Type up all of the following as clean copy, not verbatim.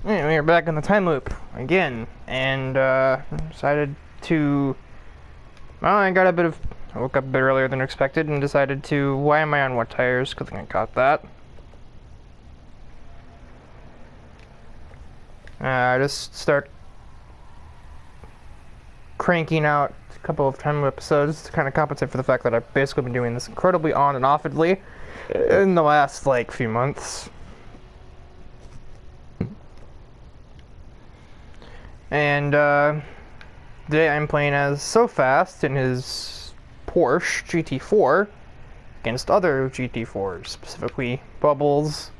Anyway, we're back in the time loop again, and decided to. Well, I woke up a bit earlier than expected, and decided to. Why am I on wet tires? Because I got that. I just start cranking out a couple of time loop episodes to kind of compensate for the fact that I've basically been doing this incredibly on and offedly in the last like few months. And today I'm playing as So Fast in his Porsche GT4 against other GT4s, specifically Bubbles,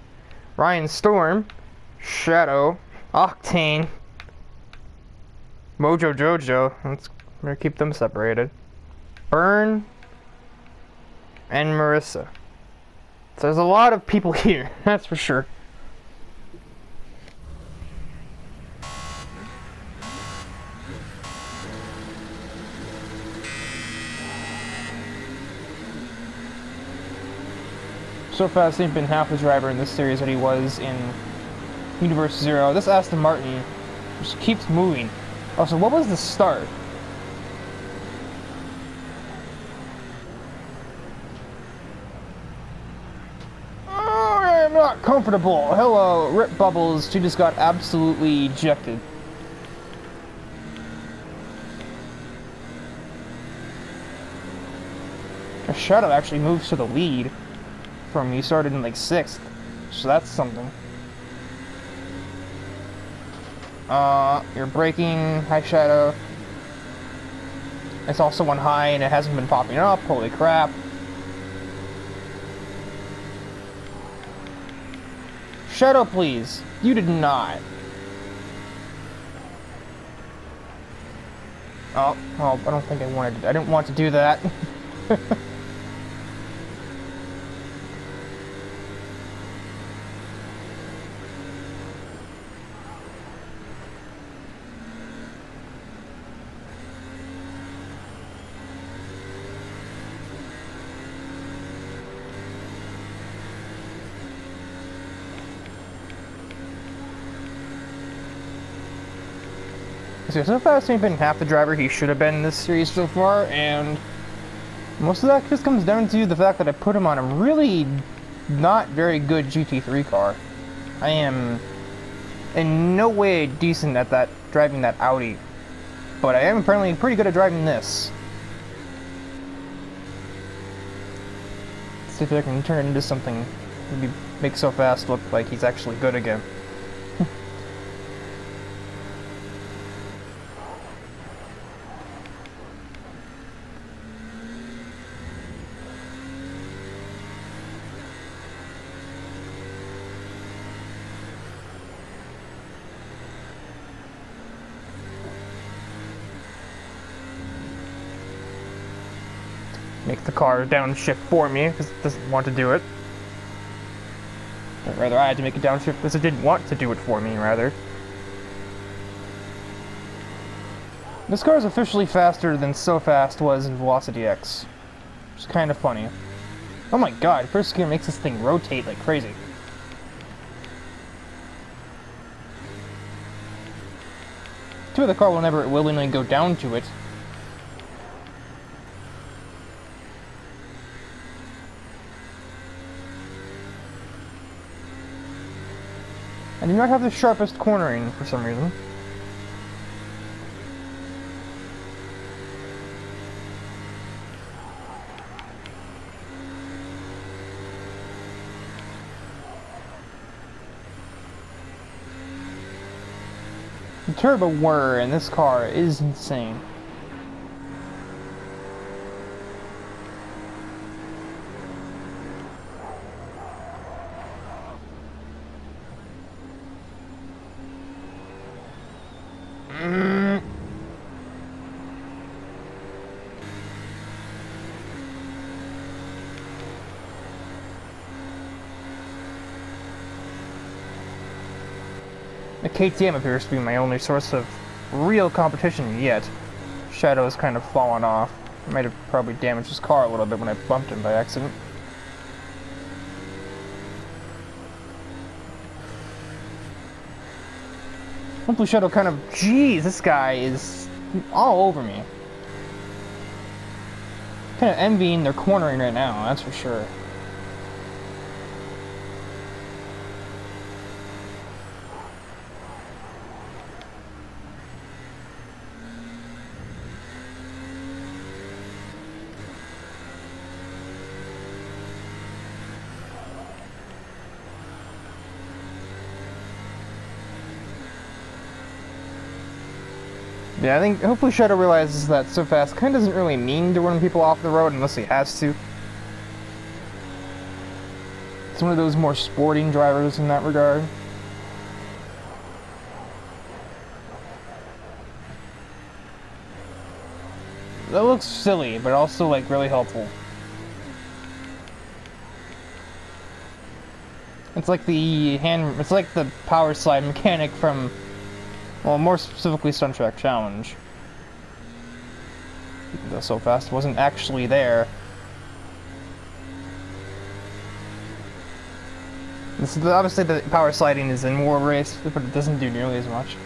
Ryan Storm, Shadow, Octane, Mojo Jojo. Let's keep them separated. Burn and Marissa. So there's a lot of people here, that's for sure. So Fast ain't been half the driver in this series that he was in Universe Zero. This Aston Martin just keeps moving. Also, what was the start? Oh, I'm not comfortable. Hello, Rip Bubbles. She just got absolutely ejected. Shadow actually moves to the lead from me. Started in like 6th, so that's something. You're braking, High Shadow. It's also on high and it hasn't been popping up. Holy crap. Shadow, please. You did not. Oh, I don't think I didn't want to do that. So Fast ain't been half the driver he should have been in this series so far, and most of that just comes down to the fact that I put him on a really not very good GT3 car. I am in no way decent at that driving that Audi, but I am apparently pretty good at driving this. Let's see if I can turn it into something, maybe make So Fast look like he's actually good again. Make the car downshift for me, because it doesn't want to do it. Or rather, I had to make it downshift because it didn't want to do it for me, rather. This car is officially faster than So Fast was in Velocity X. Which is kind of funny. Oh my god, first gear makes this thing rotate like crazy. Two of the car will never willingly go down to it. I do not have the sharpest cornering for some reason. The turbo whir in this car is insane. The KTM appears to be my only source of real competition yet. Shadow has kind of fallen off. I might have probably damaged his car a little bit when I bumped him by accident. Hopefully Shadow kind of... Jeez, this guy is all over me. Kind of envying their cornering right now, that's for sure. Yeah, I think hopefully Shadow realizes that so fast kind of doesn't really mean to run people off the road unless he has to. It's one of those more sporting drivers in that regard. That looks silly, but also like really helpful. It's like the Powerslide mechanic from, well, more specifically Stunt Track Challenge. Though so fast wasn't actually there. Obviously the power sliding is in more race, but it doesn't do nearly as much.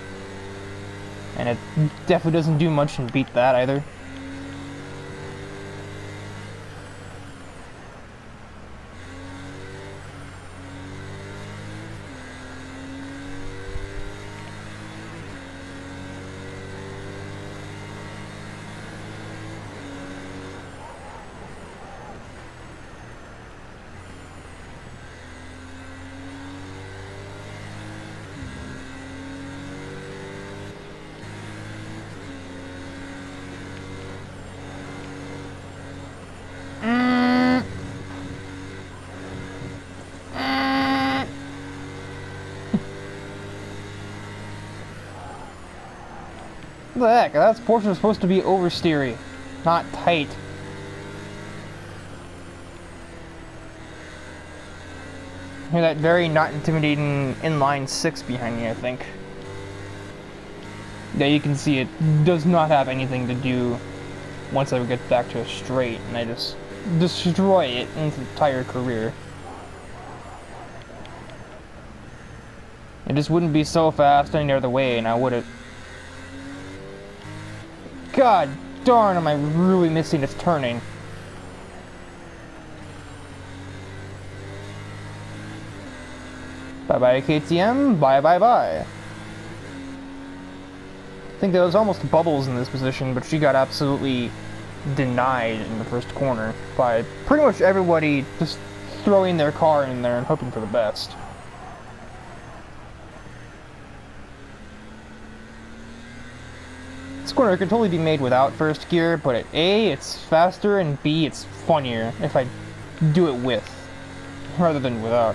And it definitely doesn't do much in Beat That either. What the heck? That portion is supposed to be oversteery, not tight. Hear that very not intimidating inline 6 behind me, I think. Yeah, you can see it does not have anything to do once I get back to a straight, and I just destroy it in its entire career. It just wouldn't be so fast any other way, and I would've... God darn, am I really missing this turning? Bye-bye, KTM. Bye-bye-bye. I think there was almost Bubbles in this position, but she got absolutely denied in the first corner by pretty much everybody just throwing their car in there and hoping for the best. This corner could totally be made without first gear, but at A, it's faster, and B, it's funnier if I do it with, rather than without.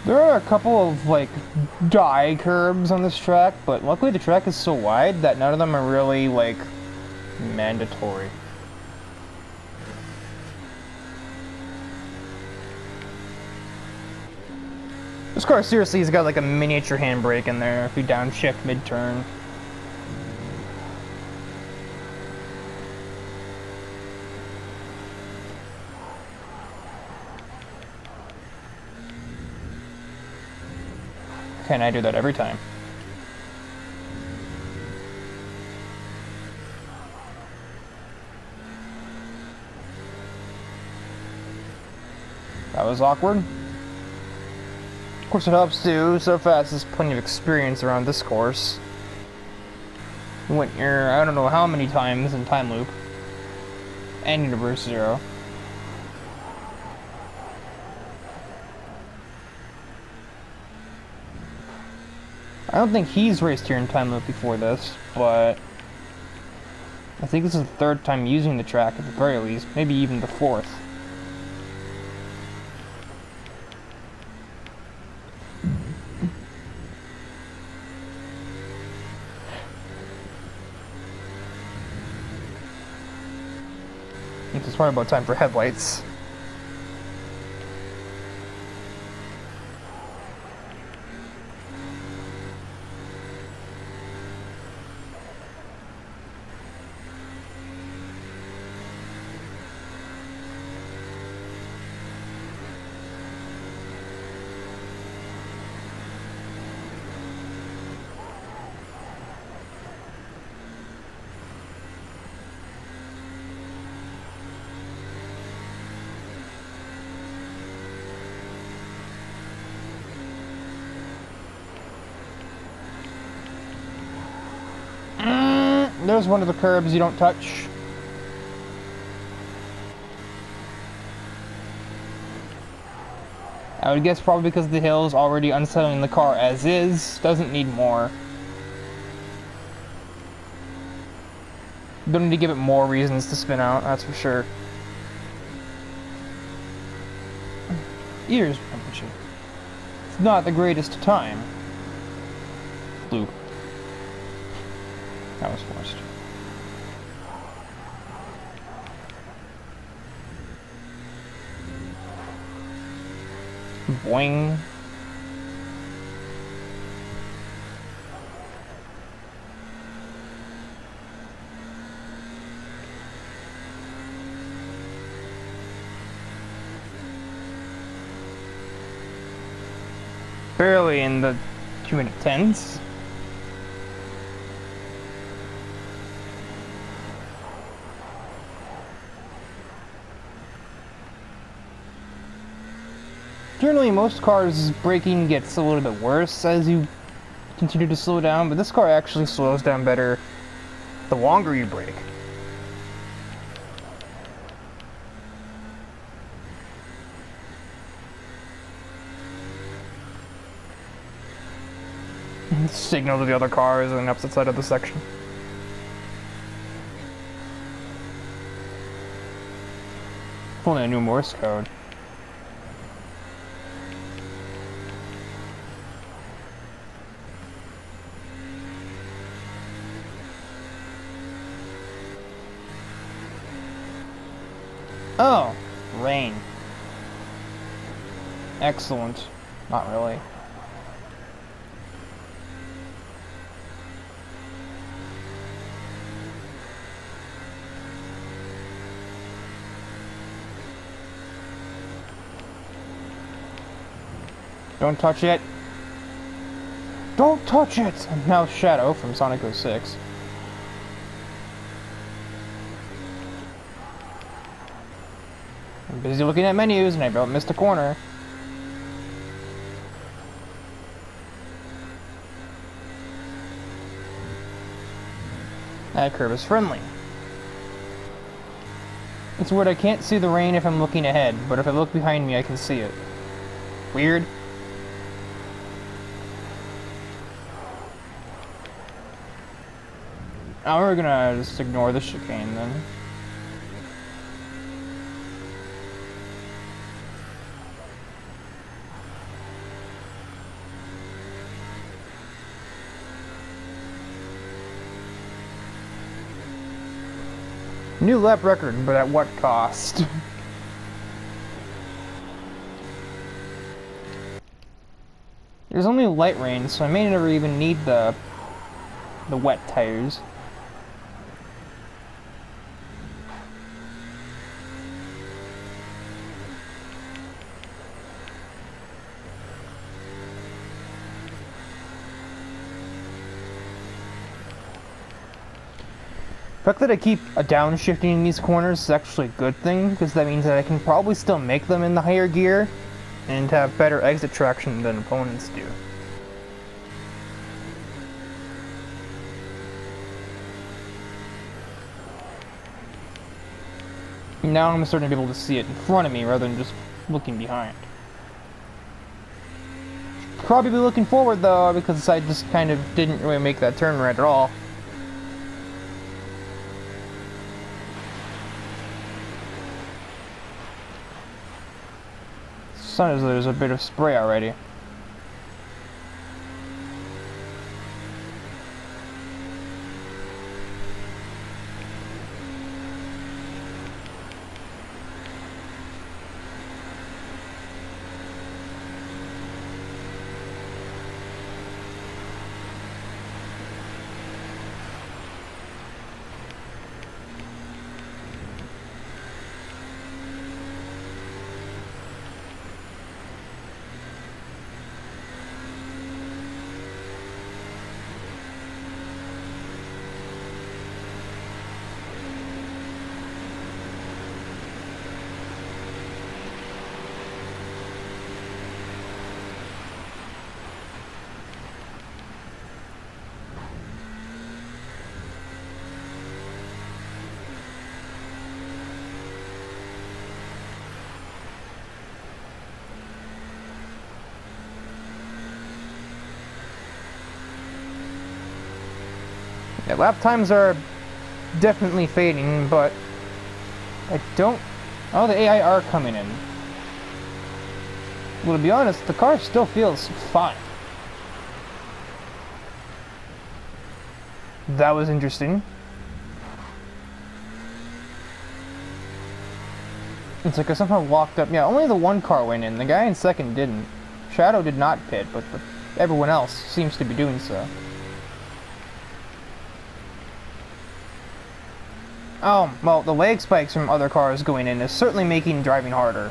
There are a couple of, like, die curbs on this track, but luckily the track is so wide that none of them are really, like, mandatory. This car seriously has got, like, a miniature handbrake in there if you downshift mid-turn. And I do that every time. That was awkward. Of course it helps too, so fast there's plenty of experience around this course. Went here, I don't know how many times in Time Loop. And Universe Zero. I don't think he's raced here in Time Loop before this, but I think this is the third time using the track at the very least, maybe even the fourth. It's probably about time for headlights. There's one of the curbs you don't touch. I would guess probably because the hill's already unsettling the car as is. Doesn't need more. Don't need to give it more reasons to spin out, that's for sure. Ears punching. It's not the greatest time. Loop. That was forced. Boing. Barely in the 2-minute 10s. Generally, most cars' braking gets a little bit worse as you continue to slow down, but this car actually slows down better the longer you brake. Signal to the other cars on the opposite side of the section. If only I knew Morse code. Oh, rain. Excellent. Not really. Don't touch it. Don't touch it! Now Shadow from Sonic 06. I'm busy looking at menus and I about missed a corner. That curve is friendly. It's weird, I can't see the rain if I'm looking ahead, but if I look behind me I can see it. Weird. Oh, we're gonna just ignore the chicane then. New lap record, but at what cost? There's only light rain, so I may never even need the wet tires. The fact that I keep a downshifting in these corners is actually a good thing, because that means that I can probably still make them in the higher gear and have better exit traction than opponents do. Now I'm starting to be able to see it in front of me rather than just looking behind. Probably be looking forward though, because I just kind of didn't really make that turn right at all. Sun as there's a bit of spray already. Yeah, lap times are definitely fading, but I don't... Oh, the AI are coming in. Well, to be honest, the car still feels fine. That was interesting. It's like I somehow walked up. Yeah, only the one car went in. The guy in second didn't. Shadow did not pit, but everyone else seems to be doing so. Oh, well, the lag spikes from other cars going in is certainly making driving harder.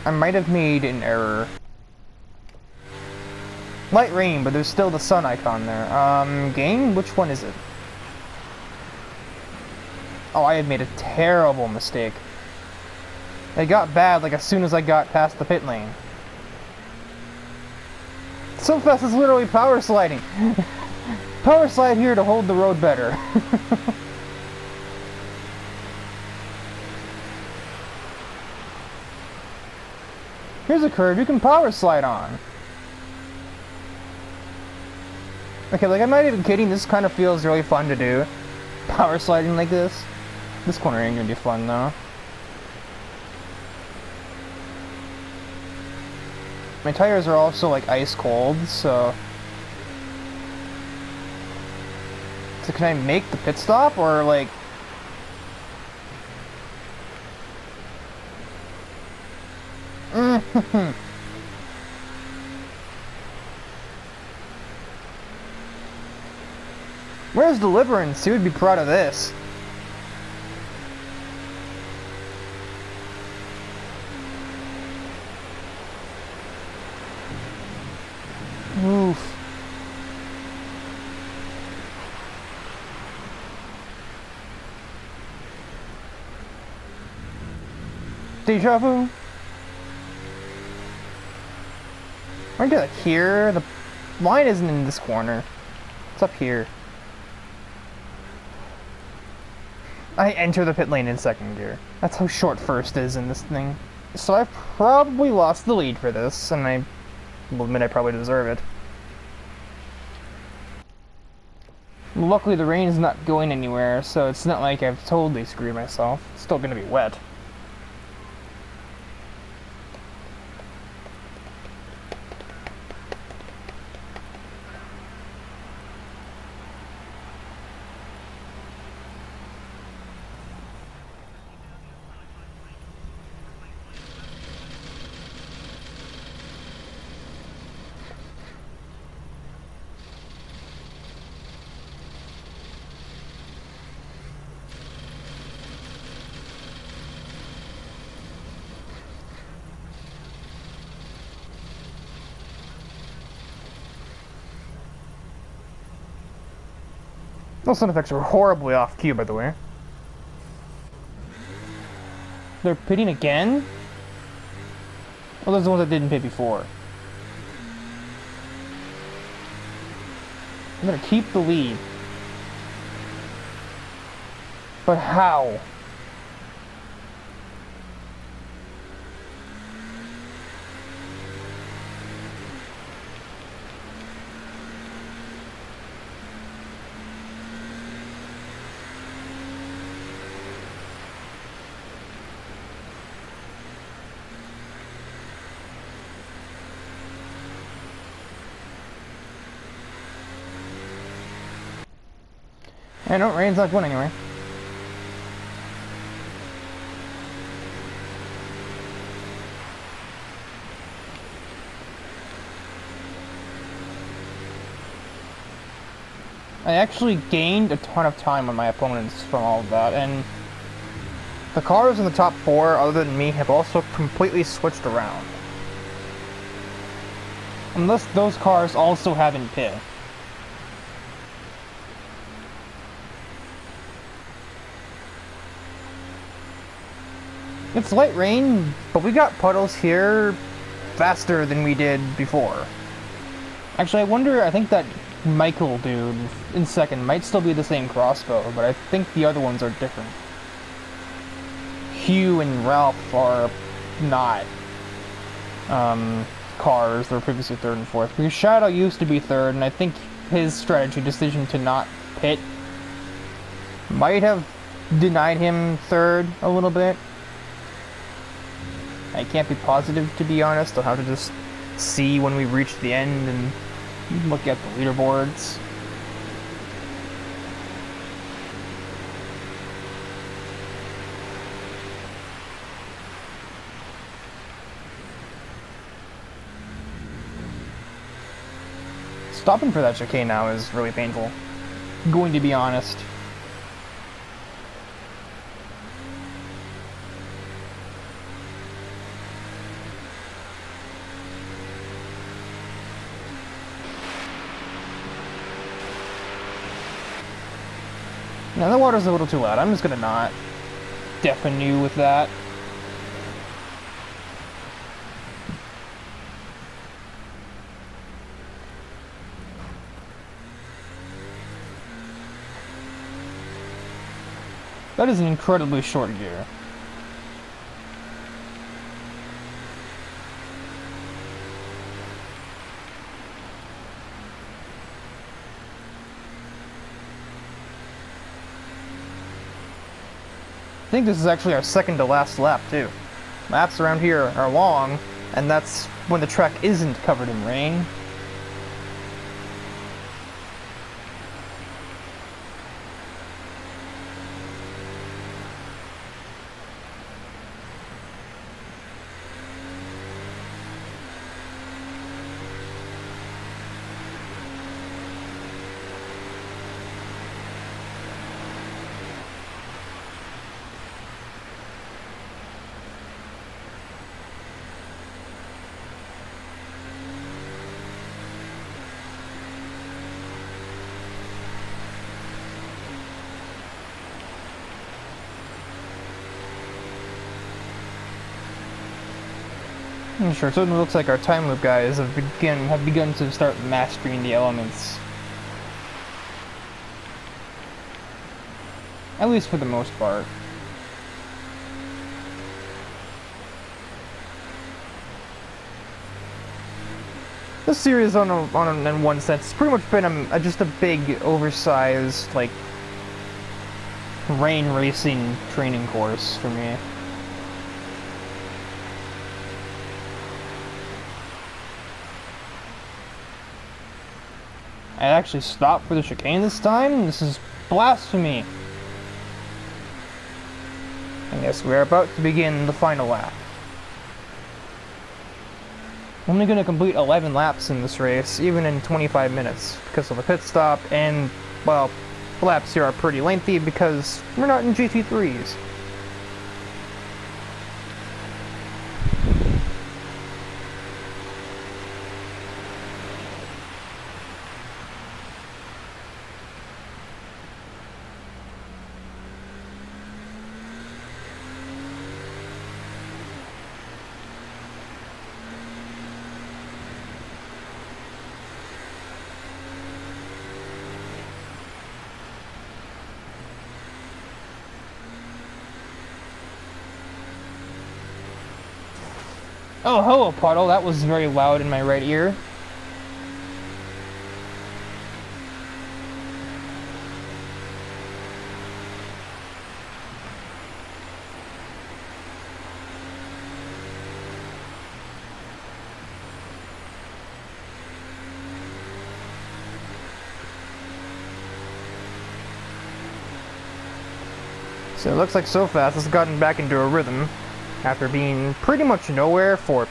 I might have made an error. Light rain, but there's still the sun icon there. Game? Which one is it? Oh, I had made a terrible mistake. It got bad like as soon as I got past the pit lane. So fast it's literally power sliding. Power slide here to hold the road better. Here's a curve you can power slide on. Okay, like I'm not even kidding, this kind of feels really fun to do. Power sliding like this. This corner ain't gonna be fun though. My tires are also like ice cold, so... So can I make the pit stop, or like... Where's Deliverance? He would be proud of this. Oof. Deja vu. Aren't you like here? The line isn't in this corner. It's up here. I enter the pit lane in second gear. That's how short first is in this thing. So I've probably lost the lead for this, and I will admit I probably deserve it. Luckily the rain's not going anywhere, so it's not like I've totally screwed myself. It's still gonna be wet. Those sound effects are horribly off cue, by the way. They're pitting again? Well, those are the ones that didn't pit before. I'm gonna keep the lead. But how? I know rain's not going anywhere. I actually gained a ton of time on my opponents from all of that, and the cars in the top 4, other than me, have also completely switched around. Unless those cars also have in pit. It's light rain, but we got puddles here faster than we did before. Actually, I think that Michael dude in second might still be the same crossbow, but I think the other ones are different. Hugh and Ralph are not cars that were previously 3rd and 4th. Because Shadow used to be 3rd, and I think his strategy decision to not pit might have denied him 3rd a little bit. I can't be positive, to be honest. I'll have to just see when we reach the end and look at the leaderboards. Stopping for that chicane now is really painful. Going to be honest. Now the water's a little too loud. I'm just gonna not deafen you with that. That is an incredibly short gear. I think this is actually our second to last lap too. Laps around here are long, and that's when the track isn't covered in rain. Sure, so it looks like our time loop guys have begun to start mastering the elements. At least for the most part. This series, in one sense, has pretty much been just a big, oversized, like, rain racing training course for me. I actually stopped for the chicane this time? This is blasphemy! And yes, we are about to begin the final lap. I'm only going to complete 11 laps in this race, even in 25 minutes, because of a pit stop, and, well, the laps here are pretty lengthy because we're not in GT3s. Oh, hello, puddle. That was very loud in my right ear. So it looks like so fast it's gotten back into a rhythm after being pretty much nowhere for,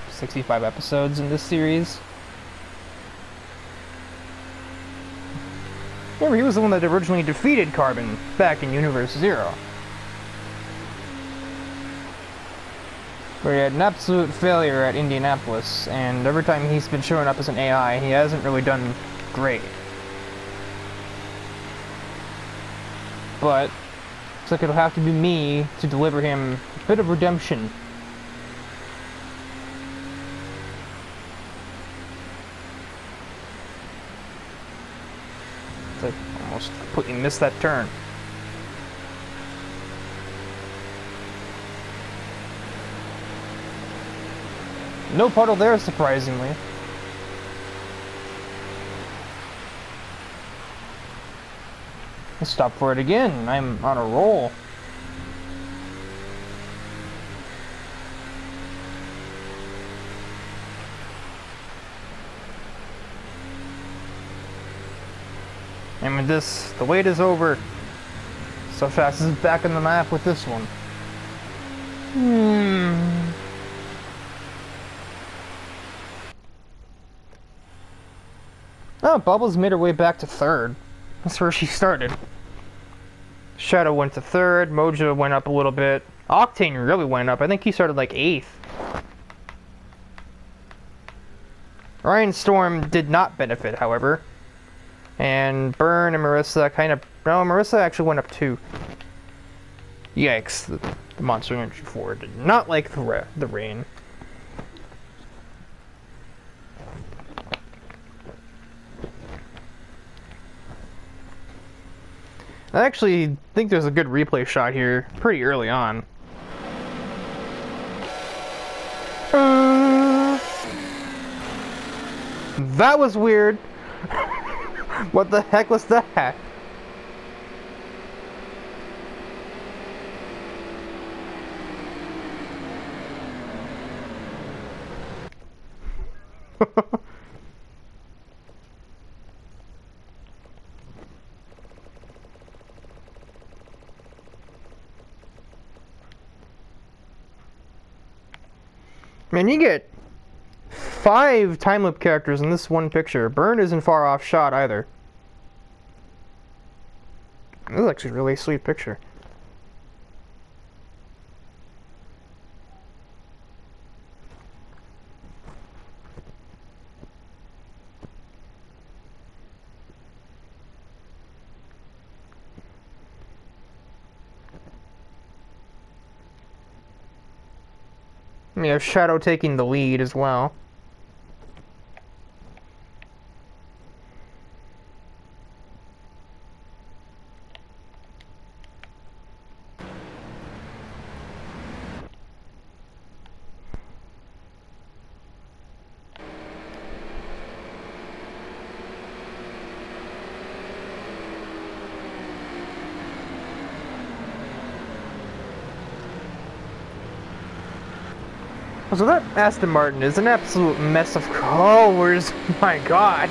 65 episodes in this series. Remember, he was the one that originally defeated Carbon back in Universe Zero, where he had an absolute failure at Indianapolis, and every time he's been showing up as an AI, he hasn't really done great. But looks like it'll have to be me to deliver him a bit of redemption. It's like almost completely missed that turn. No puddle there, surprisingly. Let's stop for it again. I'm on a roll. And with this, the wait is over. So fast is back on the map with this one. Oh, Bubbles made her way back to third. That's where she started. Shadow went to third, Mojo went up a little bit. Octane really went up. I think he started like 8th. Ryan Storm did not benefit, however. And Burn and Marissa kind of... No, Marissa actually went up too. Yikes. The Monster Energy 4 did not like the rain. I actually think there's a good replay shot here pretty early on. That was weird. What the heck was that? Man, you get 5 time loop characters in this one picture. Burn isn't far off shot either. This is actually a really sweet picture. We have Shadow taking the lead as well. So that Aston Martin is an absolute mess of colors. My God.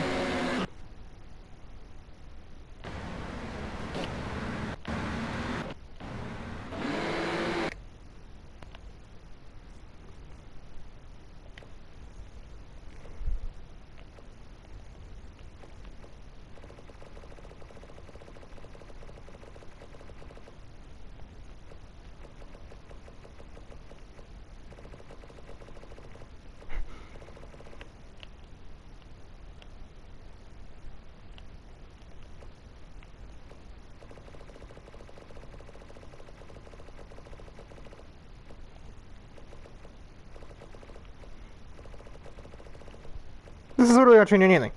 This is literally not changing anything.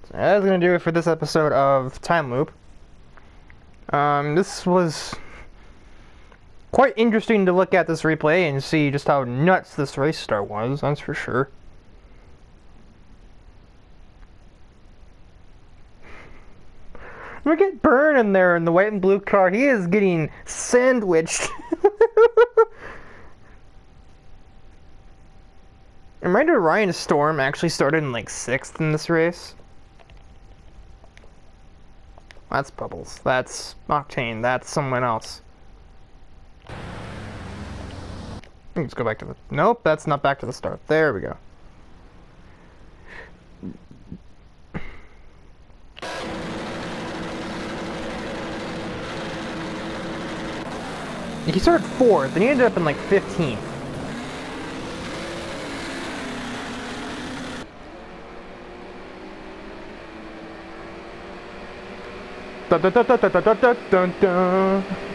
So that's gonna do it for this episode of Time Loop. This was Quite interesting to look at this replay and see just how nuts this race start was, that's for sure. Look at Burn in there in the white and blue car. He is getting sandwiched. And right, Ryan Storm actually started in like 6th in this race. That's Bubbles. That's Octane. That's someone else. Let's go back to the... Nope, that's not back to the start. There we go. He started 4th, and he ended up in like 15th. Dun, dun, dun, dun, dun, dun, dun, dun.